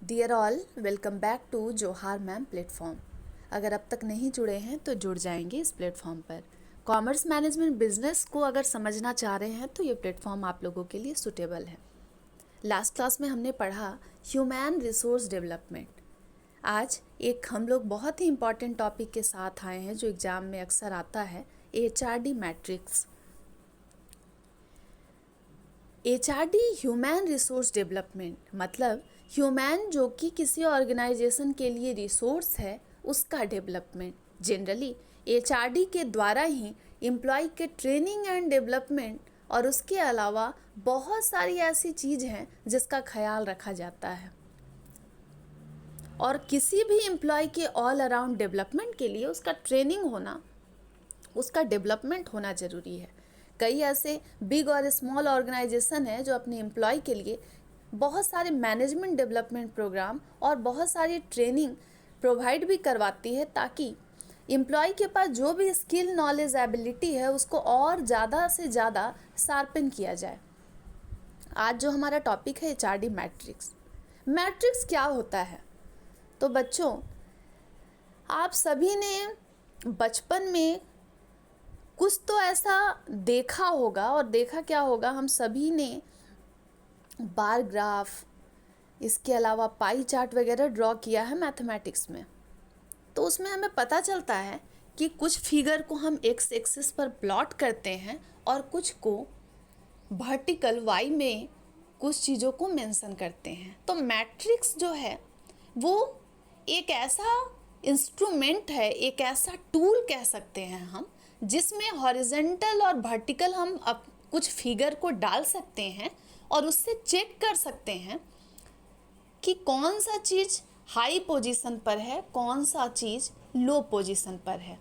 Dear all, welcome back to Johar ma'am platform. अगर अब तक नहीं जुड़े हैं तो जुड़ जाएंगे इस प्लेटफॉर्म पर। कॉमर्स मैनेजमेंट बिजनेस को अगर समझना चाह रहे हैं तो ये प्लेटफॉर्म आप लोगों के लिए सूटेबल है। लास्ट क्लास में हमने पढ़ा ह्यूमन रिसोर्स डेवलपमेंट। आज एक हम लोग बहुत ही इम्पॉर्टेंट टॉपिक के साथ आए हैं जो एग्ज़ाम में अक्सर आता है, HRD matrix. HRD human resource development मतलब ह्यूमन जो कि किसी ऑर्गेनाइजेशन के लिए रिसोर्स है उसका डेवलपमेंट। जनरली HRD के द्वारा ही एम्प्लॉय के ट्रेनिंग एंड डेवलपमेंट और उसके अलावा बहुत सारी ऐसी चीज़ हैं जिसका ख्याल रखा जाता है। और किसी भी एम्प्लॉय के ऑल अराउंड डेवलपमेंट के लिए उसका ट्रेनिंग होना, उसका डेवलपमेंट होना ज़रूरी है। कई ऐसे बिग और स्मॉल ऑर्गेनाइजेशन है जो अपने एम्प्लॉय के लिए बहुत सारे मैनेजमेंट डेवलपमेंट प्रोग्राम और बहुत सारी ट्रेनिंग प्रोवाइड भी करवाती है ताकि एम्प्लॉय के पास जो भी स्किल, नॉलेज, एबिलिटी है उसको और ज़्यादा से ज़्यादा शार्पन किया जाए। आज जो हमारा टॉपिक है HRD मैट्रिक्स। मैट्रिक्स क्या होता है? तो बच्चों, आप सभी ने बचपन में कुछ तो ऐसा देखा होगा, और देखा क्या होगा, हम सभी ने बार ग्राफ, इसके अलावा पाई चार्ट वगैरह ड्रॉ किया है मैथमेटिक्स में। तो उसमें हमें पता चलता है कि कुछ फिगर को हम एक्स एक्सिस पर प्लॉट करते हैं और कुछ को वर्टिकल वाई में कुछ चीज़ों को मेंशन करते हैं। तो मैट्रिक्स जो है वो एक ऐसा इंस्ट्रूमेंट है, एक ऐसा टूल कह सकते हैं हम, जिसमें हॉरिजेंटल और वर्टिकल हम अब कुछ फिगर को डाल सकते हैं और उससे चेक कर सकते हैं कि कौन सा चीज़ हाई पोजीशन पर है, कौन सा चीज़ लो पोजीशन पर है।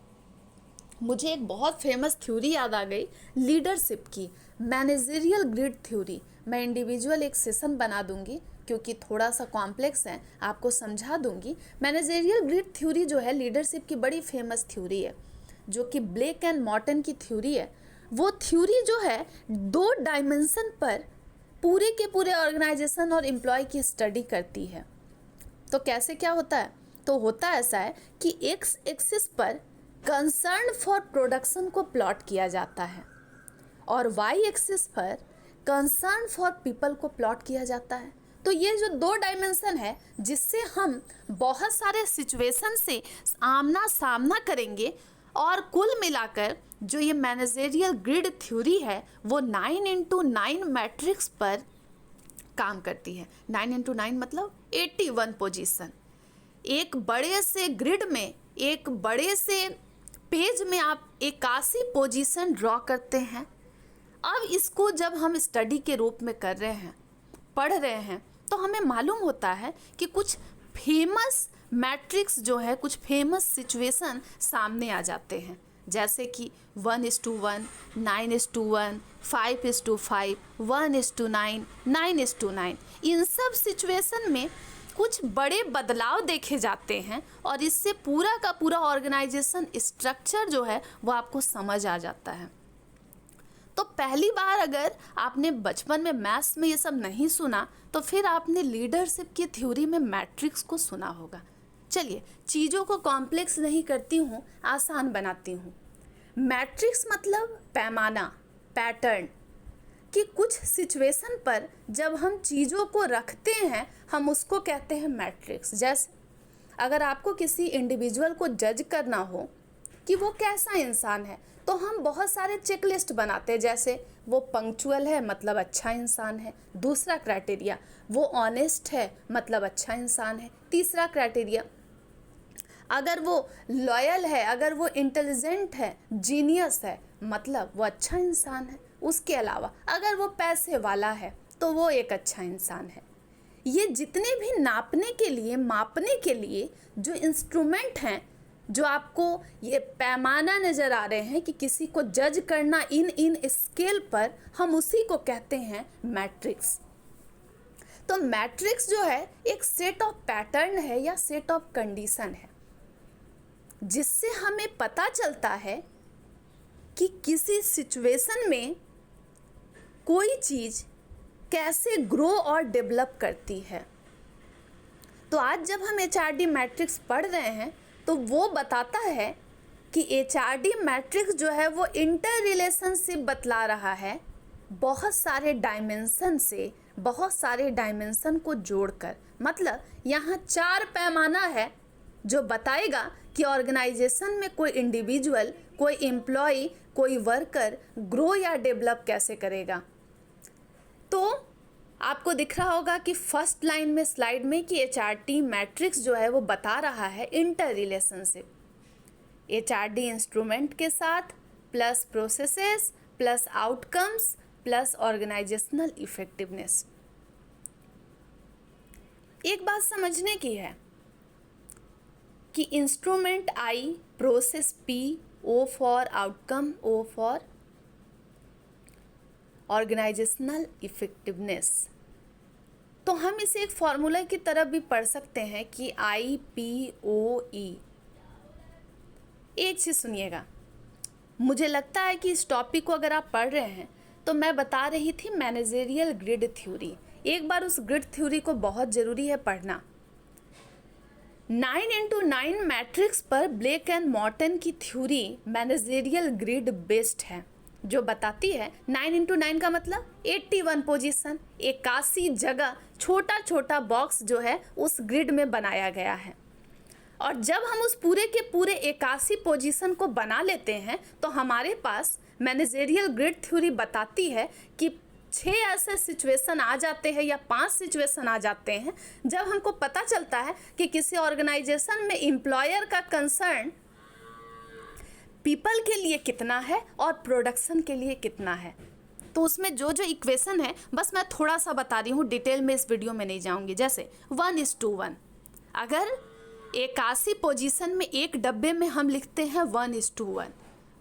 मुझे एक बहुत फेमस थ्योरी याद आ गई लीडरशिप की, मैनेजरियल ग्रिड थ्योरी। मैं इंडिविजुअल एक सेशन बना दूंगी क्योंकि थोड़ा सा कॉम्प्लेक्स है, आपको समझा दूंगी। मैनेजरियल ग्रिड थ्योरी जो है लीडरशिप की बड़ी फेमस थ्योरी है, जो कि ब्लेक एंड मॉर्टन की थ्योरी है। वो थ्योरी जो है 2 डायमेंशन पर पूरे के पूरे ऑर्गेनाइजेशन और एम्प्लॉय की स्टडी करती है। तो कैसे क्या होता है? तो होता ऐसा है कि एक्स एक्सिस पर कंसर्न फॉर प्रोडक्शन को प्लॉट किया जाता है और वाई एक्सिस पर कंसर्न फॉर पीपल को प्लॉट किया जाता है। तो ये जो 2 डायमेंशन है जिससे हम बहुत सारे सिचुएशन से आमना सामना करेंगे, और कुल मिलाकर जो ये मैनेजरियल ग्रिड थ्योरी है वो 9x9 मैट्रिक्स पर काम करती है। 9x9 मतलब 81 पोजीशन। एक बड़े से ग्रिड में, एक बड़े से पेज में आप 81 पोजीशन ड्रॉ करते हैं। अब इसको जब हम स्टडी के रूप में कर रहे हैं, पढ़ रहे हैं, तो हमें मालूम होता है कि कुछ फेमस मैट्रिक्स जो है, कुछ फेमस सिचुएशन सामने आ जाते हैं, जैसे कि 1:1, 9:1, 5:5, 1:9, 9:9। इन सब सिचुएशन में कुछ बड़े बदलाव देखे जाते हैं और इससे पूरा का पूरा ऑर्गेनाइजेशन स्ट्रक्चर जो है वो आपको समझ आ जाता है। तो पहली बार अगर आपने बचपन में मैथ्स में ये सब नहीं सुना तो फिर आपने लीडरशिप की थ्योरी में मैट्रिक्स को सुना होगा। चलिए, चीज़ों को कॉम्प्लेक्स नहीं करती हूँ, आसान बनाती हूँ। मैट्रिक्स मतलब पैमाना, पैटर्न, कि कुछ सिचुएशन पर जब हम चीज़ों को रखते हैं हम उसको कहते हैं मैट्रिक्स। जैसे अगर आपको किसी इंडिविजुअल को जज करना हो कि वो कैसा इंसान है, तो हम बहुत सारे चेकलिस्ट बनाते हैं। जैसे वो पंक्चुअल है मतलब अच्छा इंसान है। दूसरा क्राइटेरिया, वो ऑनेस्ट है मतलब अच्छा इंसान है। तीसरा क्राइटेरिया, अगर वो लॉयल है, अगर वो इंटेलिजेंट है, जीनियस है, मतलब वो अच्छा इंसान है। उसके अलावा अगर वो पैसे वाला है तो वो एक अच्छा इंसान है। ये जितने भी नापने के लिए, मापने के लिए जो इंस्ट्रूमेंट हैं, जो आपको ये पैमाना नज़र आ रहे हैं कि किसी को जज करना इन स्केल पर, हम उसी को कहते हैं मैट्रिक्स। तो मैट्रिक्स जो है एक सेट ऑफ पैटर्न है या सेट ऑफ कंडीशन है, जिससे हमें पता चलता है कि किसी सिचुएशन में कोई चीज़ कैसे ग्रो और डेवलप करती है। तो आज जब हम HRD मैट्रिक्स पढ़ रहे हैं तो वो बताता है कि HRD मैट्रिक्स जो है वो इंटर रिलेशनशिप बतला रहा है बहुत सारे डायमेंशन से, बहुत सारे डायमेंशन को जोड़कर। मतलब यहाँ 4 पैमाना है जो बताएगा कि ऑर्गेनाइजेशन में कोई इंडिविजुअल, कोई एम्प्लॉय, कोई वर्कर ग्रो या डेवलप कैसे करेगा। तो आपको दिख रहा होगा कि फर्स्ट लाइन में स्लाइड में कि HRD मैट्रिक्स जो है वो बता रहा है इंटर रिलेशनशिप HRD इंस्ट्रूमेंट के साथ plus processes plus outcomes plus organisational effectiveness. एक बात समझने की है कि instrument I, process P, O for outcome, O for organisational effectiveness. तो हम इसे एक फॉर्मूला की तरह भी पढ़ सकते हैं कि IPOE। एक चीज़ सुनिएगा, मुझे लगता है कि इस टॉपिक को अगर आप पढ़ रहे हैं तो मैं बता रही थी मैनेजरियल ग्रिड थ्योरी। एक बार उस ग्रिड थ्योरी को बहुत ज़रूरी है पढ़ना। 9x9 मैट्रिक्स पर ब्लेक एंड मॉर्टन की थ्योरी मैनेजरियल ग्रिड बेस्ड है, जो बताती है 9x9 का मतलब 81 पोजीशन, 81 जगह छोटा छोटा बॉक्स जो है उस ग्रिड में बनाया गया है। और जब हम उस पूरे के पूरे 81 पोजीशन को बना लेते हैं तो हमारे पास मैनेजरियल ग्रिड थ्योरी बताती है कि 6 ऐसे सिचुएशन आ जाते हैं या 5 सिचुएशन आ जाते हैं जब हमको पता चलता है कि किसी ऑर्गेनाइजेशन में एम्प्लॉयर का कंसर्न पीपल के लिए कितना है और प्रोडक्शन के लिए कितना है। तो उसमें जो जो इक्वेशन है बस मैं थोड़ा सा बता रही हूँ, डिटेल में इस वीडियो में नहीं जाऊँगी। जैसे 1:1, अगर 81 पोजीशन में एक डब्बे में हम लिखते हैं 1:1,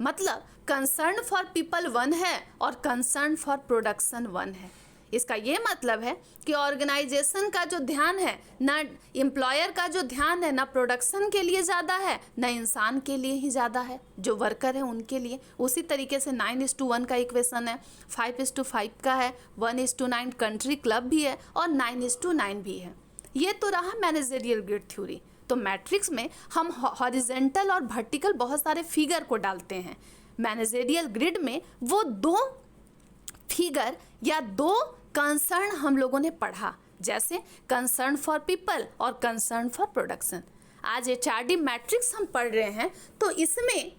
मतलब कंसर्न फॉर पीपल 1 है और कंसर्न फॉर प्रोडक्शन 1 है। इसका ये मतलब है कि ऑर्गेनाइजेशन का जो ध्यान है, ना एम्प्लॉयर का जो ध्यान है, ना प्रोडक्शन के लिए ज़्यादा है, ना इंसान के लिए ही ज़्यादा है, जो वर्कर है उनके लिए। उसी तरीके से 9:1 का इक्वेशन है, 5:5 का है, 1:9 कंट्री क्लब भी है और 9:9 भी है। ये तो रहा मैनेजरियल ग्रिड थ्योरी। तो मैट्रिक्स में हम हॉरिजेंटल और वर्टिकल बहुत सारे फिगर को डालते हैं। मैनेजरियल ग्रिड में वो 2 फिगर या 2 कंसर्न हम लोगों ने पढ़ा, जैसे कंसर्न फॉर पीपल और कंसर्न फॉर प्रोडक्शन। आज HRD मैट्रिक्स हम पढ़ रहे हैं तो इसमें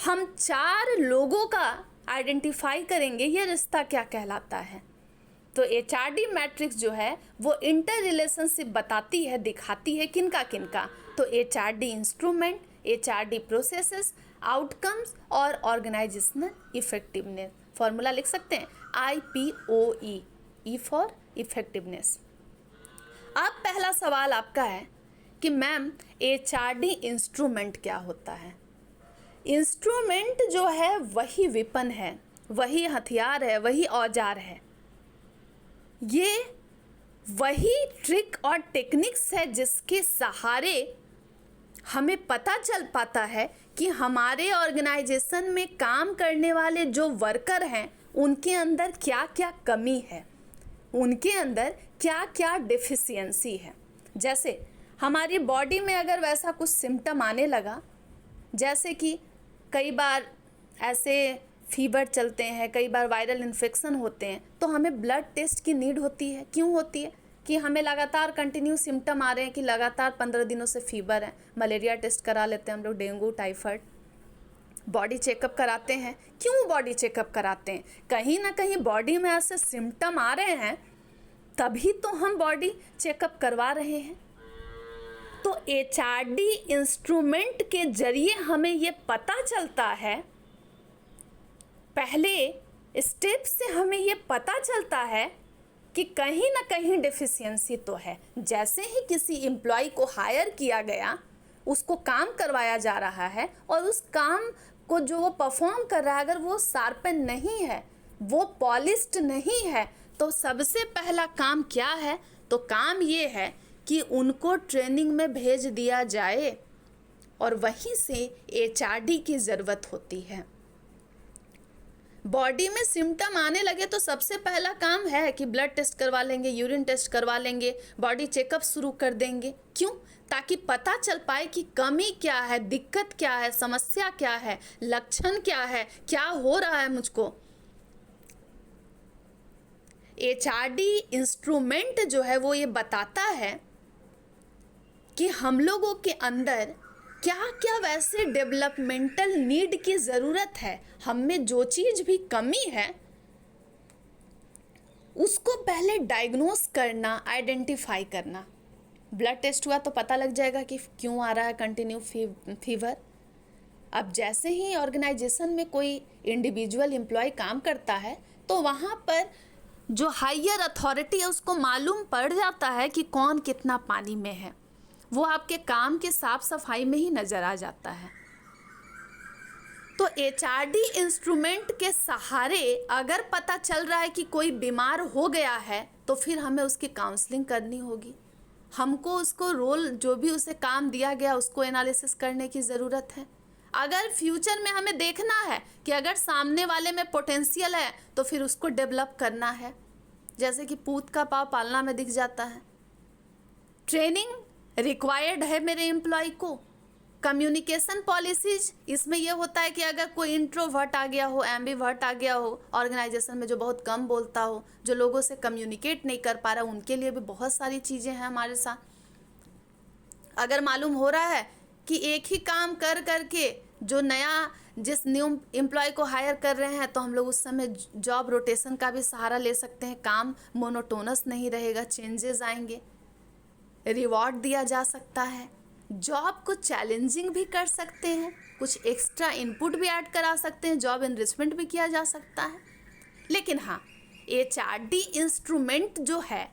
हम 4 लोगों का आइडेंटिफाई करेंगे, ये रिश्ता क्या कहलाता है। तो HRD मैट्रिक्स जो है वो इंटर रिलेशनशिप बताती है, दिखाती है किनका किनका। तो HRD instrument, HRD processes, outcomes और ऑर्गेनाइजेशनल इफेक्टिवनेस। फॉर्मूला लिख सकते हैं IPOE, E फॉर इफेक्टिवनेस। अब पहला सवाल आपका है कि मैम HRD इंस्ट्रूमेंट क्या होता है। इंस्ट्रूमेंट जो है वही वेपन है, वही हथियार है, वही औजार है। ये वही ट्रिक और टेक्निक्स है जिसके सहारे हमें पता चल पाता है कि हमारे ऑर्गेनाइजेशन में काम करने वाले जो वर्कर हैं उनके अंदर क्या क्या कमी है, उनके अंदर क्या क्या डेफिशिएंसी है। जैसे हमारी बॉडी में अगर वैसा कुछ सिम्टम आने लगा, जैसे कि कई बार ऐसे फीवर चलते हैं, कई बार वायरल इन्फेक्शन होते हैं, तो हमें ब्लड टेस्ट की नीड होती है। क्यों होती है? कि हमें लगातार कंटिन्यू सिम्टम आ रहे हैं कि लगातार 15 दिनों से फीवर है। मलेरिया टेस्ट करा लेते हैं हम लोग, डेंगू, टाइफाइड, बॉडी चेकअप कराते हैं। क्यों बॉडी चेकअप कराते हैं? कहीं ना कहीं बॉडी में ऐसे सिम्टम आ रहे हैं, तभी तो हम बॉडी चेकअप करवा रहे हैं। तो HRD इंस्ट्रूमेंट के जरिए हमें ये पता चलता है, पहले स्टेप से हमें ये पता चलता है कि कहीं ना कहीं डेफिशिएंसी तो है। जैसे ही किसी एम्प्लॉय को हायर किया गया, उसको काम करवाया जा रहा है और उस काम को जो वो परफॉर्म कर रहा है, अगर वो शार्पन नहीं है, वो पॉलिश्ड नहीं है, तो सबसे पहला काम क्या है? तो काम ये है कि उनको ट्रेनिंग में भेज दिया जाए और वहीं से HRD की ज़रूरत होती है। बॉडी में सिम्टम आने लगे तो सबसे पहला काम है कि ब्लड टेस्ट करवा लेंगे, यूरिन टेस्ट करवा लेंगे, बॉडी चेकअप शुरू कर देंगे। क्यों? ताकि पता चल पाए कि कमी क्या है, दिक्कत क्या है, समस्या क्या है, लक्षण क्या है, क्या हो रहा है मुझको। HRD इंस्ट्रूमेंट जो है वो ये बताता है कि हम लोगों के अंदर क्या क्या वैसे डेवलपमेंटल नीड की ज़रूरत है, हम में जो चीज़ भी कमी है उसको पहले डायग्नोस करना, आइडेंटिफाई करना। ब्लड टेस्ट हुआ तो पता लग जाएगा कि क्यों आ रहा है कंटिन्यू फीवर। अब जैसे ही ऑर्गेनाइजेशन में कोई इंडिविजुअल एम्प्लॉय काम करता है तो वहाँ पर जो हायर अथॉरिटी है उसको मालूम पड़ जाता है कि कौन कितना पानी में है। वो आपके काम के साफ सफाई में ही नज़र आ जाता है। तो HRD इंस्ट्रूमेंट के सहारे अगर पता चल रहा है कि कोई बीमार हो गया है तो फिर हमें उसकी काउंसलिंग करनी होगी। हमको उसको रोल जो भी उसे काम दिया गया उसको एनालिसिस करने की ज़रूरत है। अगर फ्यूचर में हमें देखना है कि अगर सामने वाले में पोटेंशियल है तो फिर उसको डेवलप करना है, जैसे कि पूत का पाँव पालना में दिख जाता है। ट्रेनिंग रिक्वायर्ड है मेरे एम्प्लॉय को। कम्युनिकेशन पॉलिसीज, इसमें यह होता है कि अगर कोई इंट्रोवर्ट आ गया हो, एम्बीवर्ट आ गया हो ऑर्गेनाइजेशन में, जो बहुत कम बोलता हो, जो लोगों से कम्युनिकेट नहीं कर पा रहा, उनके लिए भी बहुत सारी चीज़ें हैं हमारे साथ। अगर मालूम हो रहा है कि एक ही काम कर करके जिस न्यू एम्प्लॉय को हायर कर रहे हैं तो हम लोग उस समय जॉब रोटेशन का भी सहारा ले सकते हैं। काम मोनोटोनस नहीं रहेगा, चेंजेस आएंगे, रिवॉर्ड दिया जा सकता है, जॉब को चैलेंजिंग भी कर सकते हैं, कुछ एक्स्ट्रा इनपुट भी ऐड करा सकते हैं, जॉब एनरिचमेंट भी किया जा सकता है। लेकिन हाँ, HRD इंस्ट्रूमेंट जो है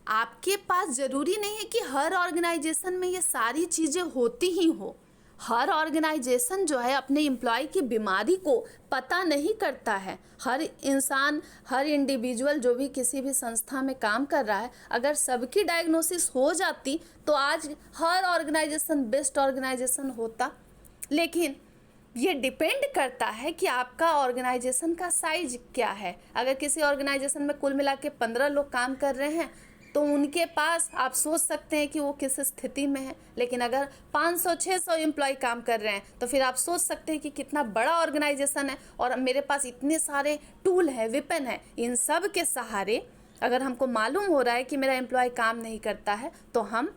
आपके पास ज़रूरी नहीं है कि हर ऑर्गेनाइजेशन में ये सारी चीज़ें होती ही हो। हर ऑर्गेनाइजेशन जो है अपने एम्प्लॉय की बीमारी को पता नहीं करता है। हर इंसान, हर इंडिविजुअल जो भी किसी भी संस्था में काम कर रहा है, अगर सबकी डायग्नोसिस हो जाती तो आज हर ऑर्गेनाइजेशन बेस्ट ऑर्गेनाइजेशन होता। लेकिन ये डिपेंड करता है कि आपका ऑर्गेनाइजेशन का साइज क्या है। अगर किसी ऑर्गेनाइजेशन में कुल मिला के 15 लोग काम कर रहे हैं तो उनके पास आप सोच सकते हैं कि वो किस स्थिति में है। लेकिन अगर 500-600 एम्प्लॉय काम कर रहे हैं तो फिर आप सोच सकते हैं कि कितना बड़ा ऑर्गेनाइजेशन है और मेरे पास इतने सारे टूल हैं, वेपन है। इन सब के सहारे अगर हमको मालूम हो रहा है कि मेरा एम्प्लॉय काम नहीं करता है तो हम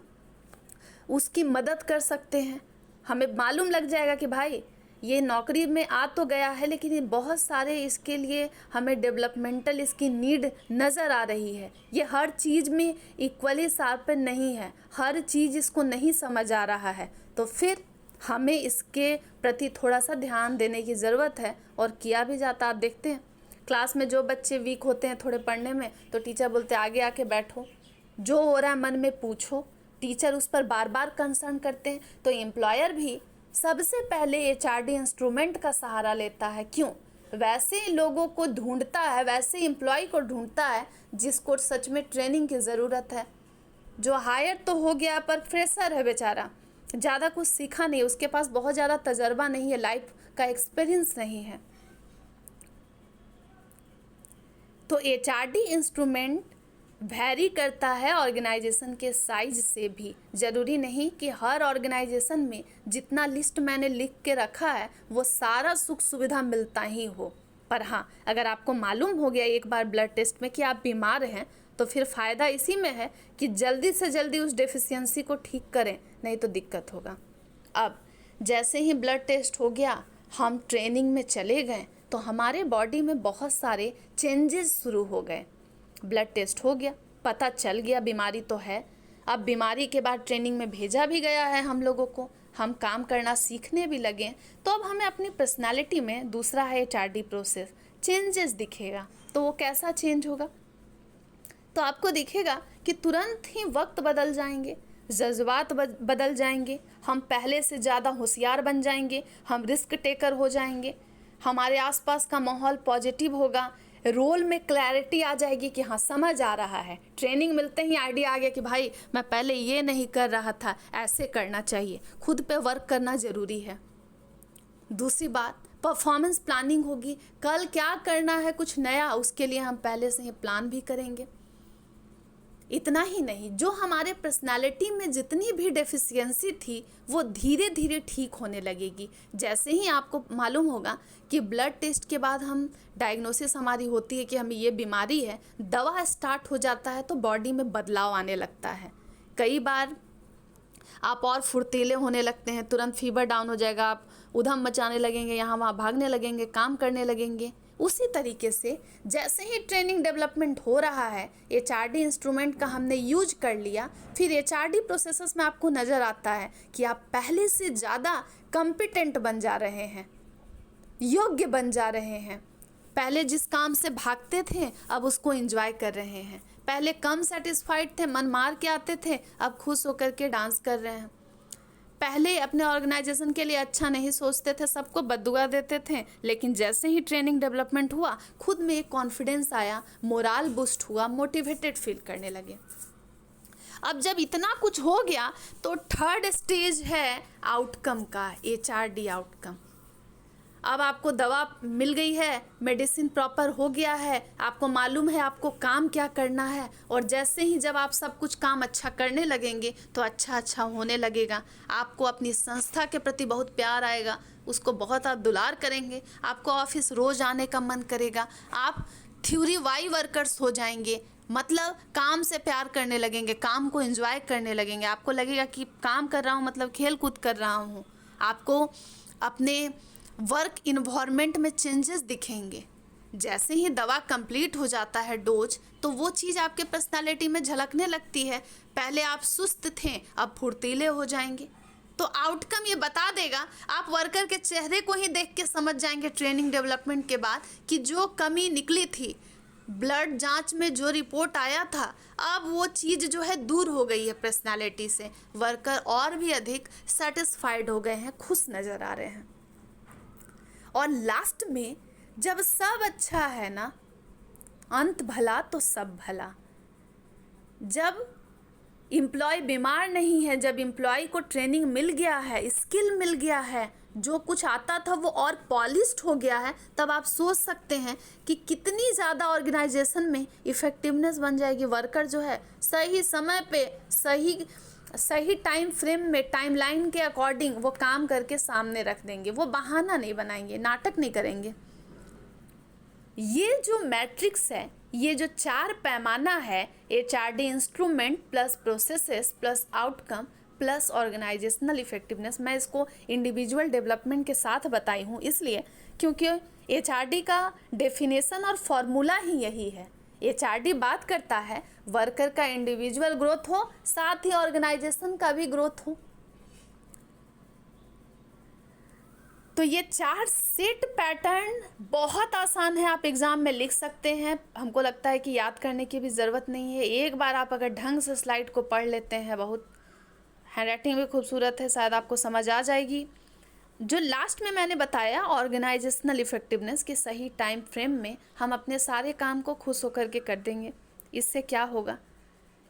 उसकी मदद कर सकते हैं। हमें मालूम लग जाएगा कि भाई ये नौकरी में आ तो गया है लेकिन ये बहुत सारे इसके लिए हमें डेवलपमेंटल इसकी नीड नज़र आ रही है। ये हर चीज़ में इक्वली शार्प नहीं है, हर चीज़ इसको नहीं समझ आ रहा है, तो फिर हमें इसके प्रति थोड़ा सा ध्यान देने की ज़रूरत है। और किया भी जाता। आप देखते हैं क्लास में जो बच्चे वीक होते हैं थोड़े पढ़ने में तो टीचर बोलते हैं आगे आके बैठो, जो हो रहा है मन में पूछो। टीचर उस पर बार बार कंसर्न करते हैं। तो एम्प्लॉयर भी सबसे पहले HRD इंस्ट्रूमेंट का सहारा लेता है। क्यों? वैसे लोगों को ढूंढता है, वैसे एम्प्लॉय को ढूंढता है जिसको सच में ट्रेनिंग की ज़रूरत है। जो हायर तो हो गया पर फ्रेशर है बेचारा, ज़्यादा कुछ सीखा नहीं, उसके पास बहुत ज़्यादा तजर्बा नहीं है, लाइफ का एक्सपीरियंस नहीं है। तो HRD इंस्ट्रूमेंट वैरी करता है ऑर्गेनाइजेशन के साइज से भी। ज़रूरी नहीं कि हर ऑर्गेनाइजेशन में जितना लिस्ट मैंने लिख के रखा है वो सारा सुख सुविधा मिलता ही हो। पर हाँ, अगर आपको मालूम हो गया एक बार ब्लड टेस्ट में कि आप बीमार हैं तो फिर फ़ायदा इसी में है कि जल्दी से जल्दी उस डेफिशिएंसी को ठीक करें, नहीं तो दिक्कत होगा। अब जैसे ही ब्लड टेस्ट हो गया, हम ट्रेनिंग में चले गए तो हमारे बॉडी में बहुत सारे चेंजेस शुरू हो गए। ब्लड टेस्ट हो गया, पता चल गया बीमारी तो है। अब बीमारी के बाद ट्रेनिंग में भेजा भी गया है हम लोगों को, हम काम करना सीखने भी लगे। तो अब हमें अपनी पर्सनालिटी में दूसरा है HRD प्रोसेस, चेंजेस दिखेगा। तो वो कैसा चेंज होगा? तो आपको दिखेगा कि तुरंत ही वक्त बदल जाएंगे, जज्बात बदल जाएंगे, हम पहले से ज़्यादा होशियार बन जाएंगे, हम रिस्क टेकर हो जाएंगे, हमारे आसपास का माहौल पॉजिटिव होगा, रोल में क्लैरिटी आ जाएगी कि हाँ समझ आ रहा है। ट्रेनिंग मिलते ही आइडिया आ गया कि भाई मैं पहले ये नहीं कर रहा था, ऐसे करना चाहिए। खुद पे वर्क करना ज़रूरी है। दूसरी बात, परफॉर्मेंस प्लानिंग होगी, कल क्या करना है कुछ नया, उसके लिए हम पहले से ही प्लान भी करेंगे। इतना ही नहीं, जो हमारे पर्सनालिटी में जितनी भी डेफिशिएंसी थी वो धीरे धीरे ठीक होने लगेगी। जैसे ही आपको मालूम होगा कि ब्लड टेस्ट के बाद हम डायग्नोसिस हमारी होती है कि हमें ये बीमारी है, दवा स्टार्ट हो जाता है तो बॉडी में बदलाव आने लगता है। कई बार आप और फुर्तीले होने लगते हैं, तुरंत फीवर डाउन हो जाएगा, आप उधम मचाने लगेंगे, यहाँ वहाँ भागने लगेंगे, काम करने लगेंगे। उसी तरीके से जैसे ही ट्रेनिंग डेवलपमेंट हो रहा है, HRD इंस्ट्रूमेंट का हमने यूज कर लिया, फिर HRD प्रोसेसेस में आपको नज़र आता है कि आप पहले से ज़्यादा कॉम्पिटेंट बन जा रहे हैं, योग्य बन जा रहे हैं। पहले जिस काम से भागते थे अब उसको एंजॉय कर रहे हैं। पहले कम सेटिस्फाइड थे, मन मार के आते थे, अब खुश होकर के डांस कर रहे हैं। पहले अपने ऑर्गेनाइजेशन के लिए अच्छा नहीं सोचते थे, सबको बद्दुआ देते थे, लेकिन जैसे ही ट्रेनिंग डेवलपमेंट हुआ खुद में एक कॉन्फिडेंस आया, मोराल बूस्ट हुआ, मोटिवेटेड फील करने लगे। अब जब इतना कुछ हो गया तो थर्ड स्टेज है आउटकम का, HRD आउटकम। अब आपको दवा मिल गई है, मेडिसिन प्रॉपर हो गया है, आपको मालूम है आपको काम क्या करना है, और जैसे ही जब आप सब कुछ काम अच्छा करने लगेंगे तो अच्छा होने लगेगा। आपको अपनी संस्था के प्रति बहुत प्यार आएगा, उसको बहुत आप दुलार करेंगे, आपको ऑफिस रोज़ आने का मन करेगा, आप थ्योरी वाई वर्कर्स हो जाएंगे, मतलब काम से प्यार करने लगेंगे, काम को एंजॉय करने लगेंगे। आपको लगेगा कि काम कर रहा हूँ मतलब खेल कूद कर रहा हूँ। आपको अपने वर्क इन्वायरमेंट में चेंजेस दिखेंगे। जैसे ही दवा कंप्लीट हो जाता है डोज, तो वो चीज़ आपके पर्सनालिटी में झलकने लगती है। पहले आप सुस्त थे, अब फुर्तीले हो जाएंगे। तो आउटकम ये बता देगा, आप वर्कर के चेहरे को ही देख के समझ जाएंगे ट्रेनिंग डेवलपमेंट के बाद कि जो कमी निकली थी, ब्लड जांच में जो रिपोर्ट आया था, अब वो चीज़ जो है दूर हो गई है पर्सनालिटी से। वर्कर और भी अधिक सेटिस्फाइड हो गए हैं, खुश नज़र आ रहे हैं। और लास्ट में जब सब अच्छा है ना, अंत भला तो सब भला। जब एम्प्लॉय बीमार नहीं है, जब एम्प्लॉय को ट्रेनिंग मिल गया है, स्किल मिल गया है, जो कुछ आता था वो और पॉलिश्ड हो गया है, तब आप सोच सकते हैं कि कितनी ज़्यादा ऑर्गेनाइजेशन में इफ़ेक्टिवनेस बन जाएगी। वर्कर जो है सही समय पे सही टाइम फ्रेम में, टाइमलाइन के अकॉर्डिंग वो काम करके सामने रख देंगे। वो बहाना नहीं बनाएंगे, नाटक नहीं करेंगे। ये जो मैट्रिक्स है, ये जो 4 पैमाना है, HRD instrument plus processes plus outcome plus organisational effectiveness, मैं इसको इंडिविजुअल डेवलपमेंट के साथ बताई हूँ इसलिए क्योंकि HRD का डेफिनेशन और फॉर्मूला ही यही है। HRD बात करता है वर्कर का इंडिविजुअल ग्रोथ हो, साथ ही ऑर्गेनाइजेशन का भी ग्रोथ हो। तो ये 4 सेट पैटर्न बहुत आसान है, आप एग्ज़ाम में लिख सकते हैं। हमको लगता है कि याद करने की भी ज़रूरत नहीं है। एक बार आप अगर ढंग से स्लाइड को पढ़ लेते हैं, बहुत हैंडराइटिंग भी खूबसूरत है, शायद आपको समझ आ जाएगी। जो लास्ट में मैंने बताया ऑर्गेनाइजेशनल इफेक्टिवनेस के सही टाइम फ्रेम में हम अपने सारे काम को खुश होकर के कर देंगे। इससे क्या होगा?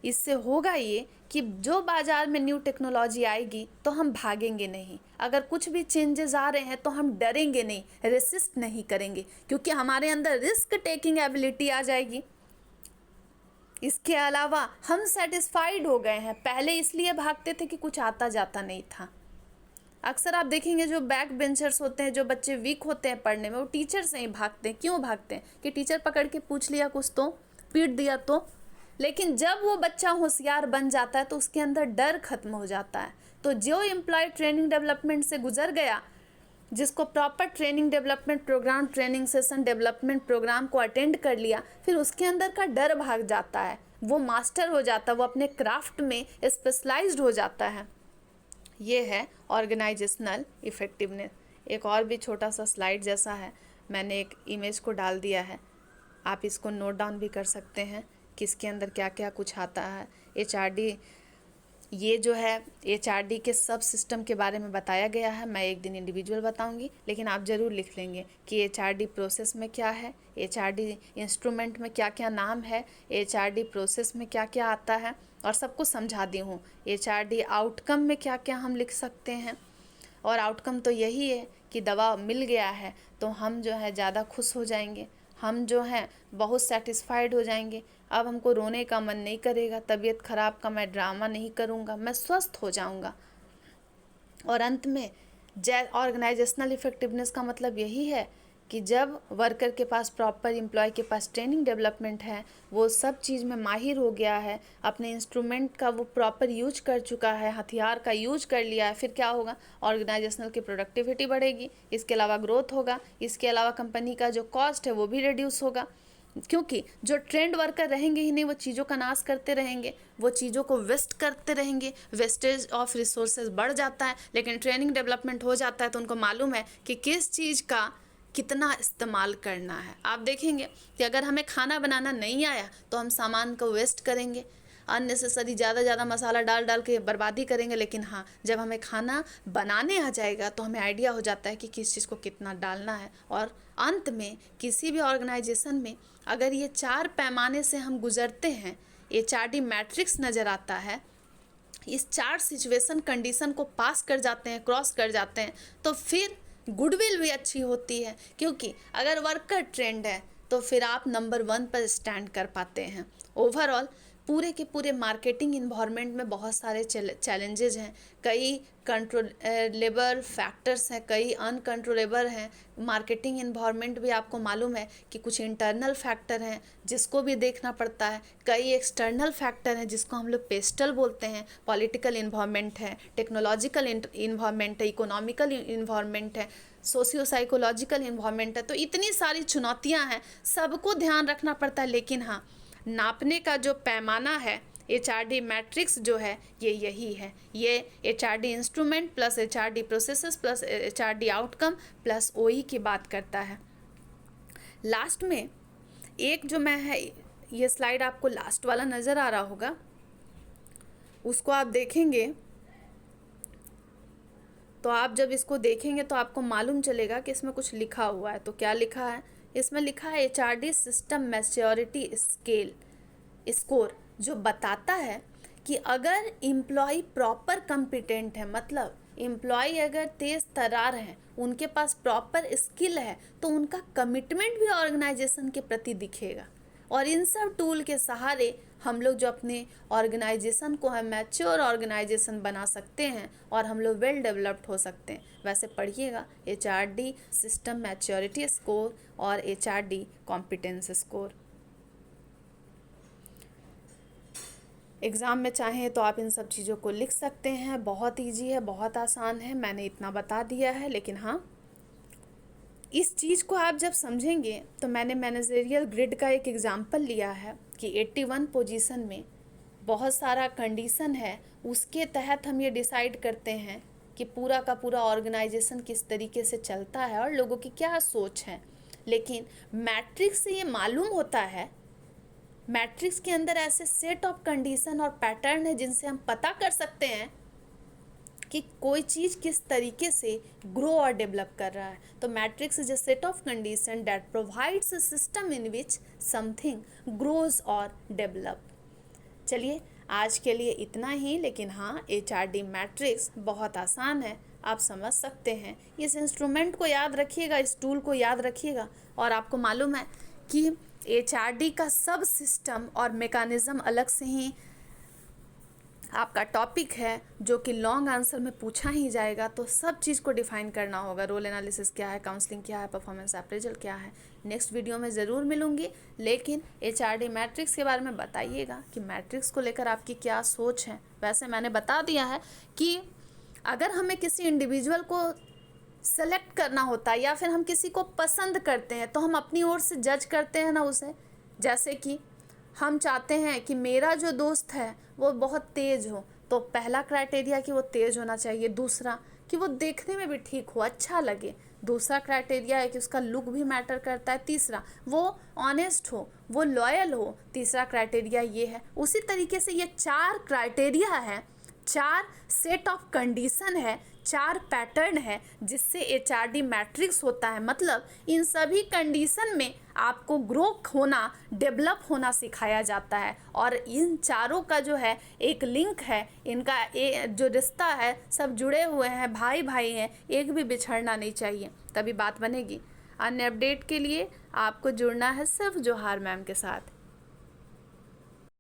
इससे होगा ये कि जो बाज़ार में न्यू टेक्नोलॉजी आएगी तो हम भागेंगे नहीं। अगर कुछ भी चेंजेस आ रहे हैं तो हम डरेंगे नहीं, रेसिस्ट नहीं करेंगे, क्योंकि हमारे अंदर रिस्क टेकिंग एबिलिटी आ जाएगी। इसके अलावा हम सेटिस्फाइड हो गए हैं। पहले इसलिए भागते थे कि कुछ आता जाता नहीं था। अक्सर आप देखेंगे जो बैक बेंचर्स होते हैं, जो बच्चे वीक होते हैं पढ़ने में, वो टीचर से ही भागते हैं। क्यों भागते हैं? कि टीचर पकड़ के पूछ लिया कुछ तो, पीट दिया तो। लेकिन जब वो बच्चा होशियार बन जाता है तो उसके अंदर डर खत्म हो जाता है। तो जो एम्प्लॉय ट्रेनिंग डेवलपमेंट से गुजर गया, जिसको proper training development programme, training session development programme को अटेंड कर लिया, फिर उसके अंदर का डर भाग जाता है, वो मास्टर हो जाता है, वो अपने क्राफ्ट में स्पेशलाइज्ड हो जाता है। ये है ऑर्गेनाइजेशनल इफेक्टिवनेस। एक और भी छोटा सा स्लाइड जैसा है, मैंने एक इमेज को डाल दिया है, आप इसको नोट डाउन भी कर सकते हैं कि इसके अंदर क्या क्या कुछ आता है। HRD, ये जो है HRD के सब सिस्टम के बारे में बताया गया है। मैं एक दिन इंडिविजुअल बताऊंगी, लेकिन आप ज़रूर लिख लेंगे कि HRD प्रोसेस में क्या है, HRD इंस्ट्रूमेंट में क्या क्या नाम है, HRD प्रोसेस में क्या क्या आता है, और सबको समझा दी हूँ। HRD आउटकम में क्या क्या हम लिख सकते हैं, और आउटकम तो यही है कि कि दवा मिल गया है तो हम जो है ज़्यादा खुश हो जाएंगे, हम जो हैं बहुत सेटिस्फाइड हो जाएंगे। अब हमको रोने का मन नहीं करेगा, तबीयत ख़राब का मैं ड्रामा नहीं करूँगा, मैं स्वस्थ हो जाऊँगा। और अंत में ऑर्गेनाइजेशनल इफेक्टिवनेस का मतलब यही है कि जब वर्कर के पास प्रॉपर एम्प्लॉय के पास ट्रेनिंग डेवलपमेंट है, वो सब चीज़ में माहिर हो गया है, अपने इंस्ट्रूमेंट का वो प्रॉपर यूज कर चुका है, हथियार का यूज कर लिया है, फिर क्या होगा, ऑर्गेनाइजेशनल की प्रोडक्टिविटी बढ़ेगी, इसके अलावा ग्रोथ होगा, इसके अलावा कंपनी का जो कॉस्ट है वो भी रिड्यूस होगा। क्योंकि जो ट्रेंड वर्कर रहेंगे ही नहीं, वो चीज़ों का नाश करते रहेंगे, वो चीज़ों को वेस्ट करते रहेंगे, वेस्टेज ऑफ रिसोर्सेज बढ़ जाता है। लेकिन ट्रेनिंग डेवलपमेंट हो जाता है तो उनको मालूम है कि किस चीज़ का कितना इस्तेमाल करना है। आप देखेंगे कि अगर हमें खाना बनाना नहीं आया तो हम सामान को वेस्ट करेंगे, अननेसेसरी ज़्यादा मसाला डाल के बर्बादी करेंगे। लेकिन हाँ, जब हमें खाना बनाने आ जाएगा तो हमें आइडिया हो जाता है कि किस चीज़ को कितना डालना है। और अंत में किसी भी ऑर्गेनाइजेशन में अगर ये 4 पैमाने से हम गुजरते हैं, HRD मैट्रिक्स नज़र आता है, इस 4 सिचुएशन कंडीशन को पास कर जाते हैं, क्रॉस कर जाते हैं, तो फिर गुडविल भी अच्छी होती है। क्योंकि अगर वर्कर ट्रेंड है तो फिर आप नंबर 1 पर स्टैंड कर पाते हैं। ओवरऑल पूरे के पूरे मार्केटिंग इन्वायरमेंट में बहुत सारे चैलेंजेस हैं, कई कंट्रोलेबल फैक्टर्स हैं, कई अनकंट्रोलेबल हैं। मार्केटिंग इन्वायरमेंट भी आपको मालूम है कि कुछ इंटरनल फैक्टर हैं जिसको भी देखना पड़ता है, कई एक्सटर्नल फैक्टर हैं जिसको हम लोग पेस्टल बोलते हैं। पॉलिटिकल इन्वायरमेंट है, टेक्नोलॉजिकल इन्वायरमेंट है, इकोनॉमिकल इन्वायरमेंट है, सोशियो साइकोलॉजिकल इन्वायरमेंट है। तो इतनी सारी चुनौतियां हैं, सबको ध्यान रखना पड़ता है। लेकिन हाँ, नापने का जो पैमाना है, HRD मैट्रिक्स जो है, ये यही है। ये HRD instrument plus HRD processes plus HRD outcome plus OE की बात करता है। लास्ट में एक जो मैं है, ये स्लाइड आपको लास्ट वाला नज़र आ रहा होगा, उसको आप देखेंगे तो आप जब इसको देखेंगे तो आपको मालूम चलेगा कि इसमें कुछ लिखा हुआ है। तो क्या लिखा है? इसमें लिखा है HRD सिस्टम मैच्योरिटी स्कोर, जो बताता है कि अगर एम्प्लॉय प्रॉपर कॉम्पिटेंट है, मतलब एम्प्लॉय अगर तेज़ तर्रार हैं, उनके पास प्रॉपर स्किल है, तो उनका कमिटमेंट भी ऑर्गेनाइजेशन के प्रति दिखेगा। और इन सब टूल के सहारे हम लोग जो अपने ऑर्गेनाइजेशन को है मैच्योर ऑर्गेनाइजेशन बना सकते हैं और हम लोग वेल डेवलप्ड हो सकते हैं। वैसे पढ़िएगा HRD सिस्टम मैच्योरिटी स्कोर और HRD कॉम्पिटेंस स्कोर। एग्ज़ाम में चाहें तो आप इन सब चीज़ों को लिख सकते हैं, बहुत ईजी है, बहुत आसान है, मैंने इतना बता दिया है। लेकिन हाँ, इस चीज़ को आप जब समझेंगे तो मैंने मैनेजरियल ग्रिड का एक एग्जाम्पल लिया है कि 81 पोजीशन में बहुत सारा कंडीशन है, उसके तहत हम ये डिसाइड करते हैं कि पूरा का पूरा ऑर्गेनाइजेशन किस तरीके से चलता है और लोगों की क्या सोच है। लेकिन मैट्रिक्स से ये मालूम होता है, मैट्रिक्स के अंदर ऐसे सेट ऑफ कंडीशन और पैटर्न है जिनसे हम पता कर सकते हैं कि कोई चीज़ किस तरीके से ग्रो और डेवलप कर रहा है। तो matrix is a set of condition that provides a system in which something grows और डेवलप। चलिए, आज के लिए इतना ही। लेकिन हाँ, HRD मैट्रिक्स बहुत आसान है, आप समझ सकते हैं। इस इंस्ट्रूमेंट को याद रखिएगा, इस टूल को याद रखिएगा। और आपको मालूम है कि HRD का सब सिस्टम और मेकानिज़्म अलग से ही आपका टॉपिक है, जो कि लॉन्ग आंसर में पूछा ही जाएगा। तो सब चीज़ को डिफाइन करना होगा, रोल एनालिसिस क्या है, काउंसलिंग क्या है, परफॉर्मेंस अप्रेजल क्या है। नेक्स्ट वीडियो में ज़रूर मिलूंगी। लेकिन HRD मैट्रिक्स के बारे में बताइएगा कि मैट्रिक्स को लेकर आपकी क्या सोच है। वैसे मैंने बता दिया है कि अगर हमें किसी इंडिविजुअल को सेलेक्ट करना होता है या फिर हम किसी को पसंद करते हैं तो हम अपनी ओर से जज करते हैं ना उसे। जैसे कि हम चाहते हैं कि मेरा जो दोस्त है वो बहुत तेज़ हो, तो पहला क्राइटेरिया कि वो तेज़ होना चाहिए, दूसरा कि वो देखने में भी ठीक हो, अच्छा लगे, दूसरा क्राइटेरिया है कि उसका लुक भी मैटर करता है, तीसरा वो ऑनेस्ट हो, वो लॉयल हो, तीसरा क्राइटेरिया ये है। उसी तरीके से ये 4 क्राइटेरिया है, 4 सेट ऑफ कंडीशन है, 4 पैटर्न है जिससे HRD मैट्रिक्स होता है। मतलब इन सभी कंडीशन में आपको ग्रो होना, डेवलप होना सिखाया जाता है। और इन चारों का जो है एक लिंक है, इनका जो रिश्ता है सब जुड़े हुए हैं, भाई भाई हैं, एक भी बिछड़ना नहीं चाहिए, तभी बात बनेगी। अन्य अपडेट के लिए आपको जुड़ना है सिर्फ जोहार मैम के साथ।